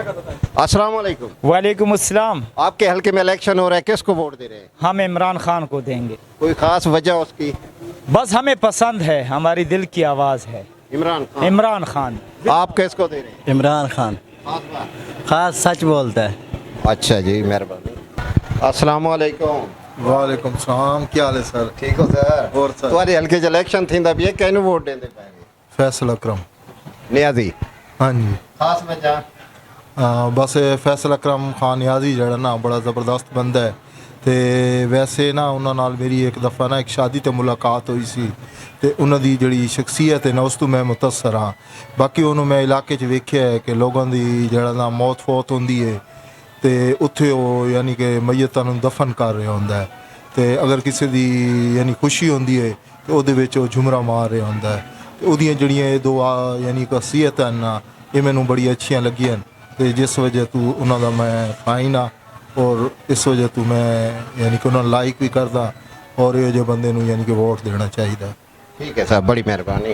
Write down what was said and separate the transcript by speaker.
Speaker 1: अस्सलाम वालेकुम।
Speaker 2: वालेकुम अस्सलाम।
Speaker 1: आपके हल्के में इलेक्शन हो रहा है, किसको वोट दे रहे हैं?
Speaker 2: हम इमरान खान को देंगे।
Speaker 1: कोई खास वजह उसकी?
Speaker 2: बस हमें पसंद है, हमारी दिल की आवाज़ है। इमरान खान।
Speaker 1: आप किसको दे रहे हैं?
Speaker 3: इमरान खान खास सच बोलता है।
Speaker 1: अच्छा जी, मेहरबानी। अस्सलाम वालेकुम।
Speaker 4: वालेकुम सलाम, क्या हाल है सर?
Speaker 1: ठीक हो सर?
Speaker 4: और सर
Speaker 1: तुम्हारे हल्के च इलेक्शन थी भी कहनू वोट देंदे पाएंगे?
Speaker 4: फैसल अकरम।
Speaker 1: नियाजी।
Speaker 4: हाँ जी।
Speaker 1: खास वजह?
Speaker 4: बस फैसल अकरम खान नियाजी जड़ा ना बड़ा ज़बरदस्त बंदा है। ਤੇ ਵੈਸੇ ਨਾ ਉਹਨਾਂ ਨਾਲ ਮੇਰੀ ਇੱਕ ਦਫਾ ਨਾ ਇੱਕ ਸ਼ਾਦੀ ਤੇ ਮੁਲਾਕਾਤ ਹੋਈ ਸੀ ਤੇ ਉਹਨਾਂ ਦੀ ਜਿਹੜੀ ਸ਼ਖਸੀਅਤ ਹੈ ਨਾ ਉਸ ਤੋਂ ਮੈਂ ਮੁਤਅਸਰ ਹਾਂ। ਬਾਕੀ ਉਹਨੂੰ ਮੈਂ ਇਲਾਕੇ 'ਚ ਵੇਖਿਆ ਹੈ ਕਿ ਲੋਕਾਂ ਦੀ ਜਿਹੜਾ ਨਾ ਮੌਤ ਫੌਤ ਹੁੰਦੀ ਹੈ ਤੇ ਉੱਥੇ ਉਹ ਯਾਨੀ ਕਿ ਮਈਤਾਂ ਨੂੰ ਦਫਨ ਕਰ ਰਿਹਾ ਹੁੰਦਾ ਹੈ ਤੇ ਅਗਰ ਕਿਸੇ ਦੀ ਯਾਨੀ ਖੁਸ਼ੀ ਹੁੰਦੀ ਹੈ ਤੇ ਉਹਦੇ ਵਿੱਚ ਉਹ ਝੁਮਰਾ ਮਾਰ ਰਿਹਾ ਹੁੰਦਾ ਹੈ ਤੇ ਉਹਦੀਆਂ ਜਿਹੜੀਆਂ ਇਹ ਦੋ ਯਾਨੀ ਖਾਸੀਅਤਾਂ ਨਾ ਇਹ ਮੈਨੂੰ ਬੜੀ ਅੱਛੀਆਂ ਲੱਗੀਆਂ ਤੇ ਜਿਸ ਵਜ੍ਹਾ ਤੋਂ ਉਹਨਾਂ ਦਾ ਮੈਂ ਫਾਈਨ ਆ और इस वजह तो मैं यानी कि उन्होंने लाइक भी करदा और ये जो बंदे यानी कि वोट देना चाहिए।
Speaker 1: ठीक है साहब, बड़ी मेहरबानी।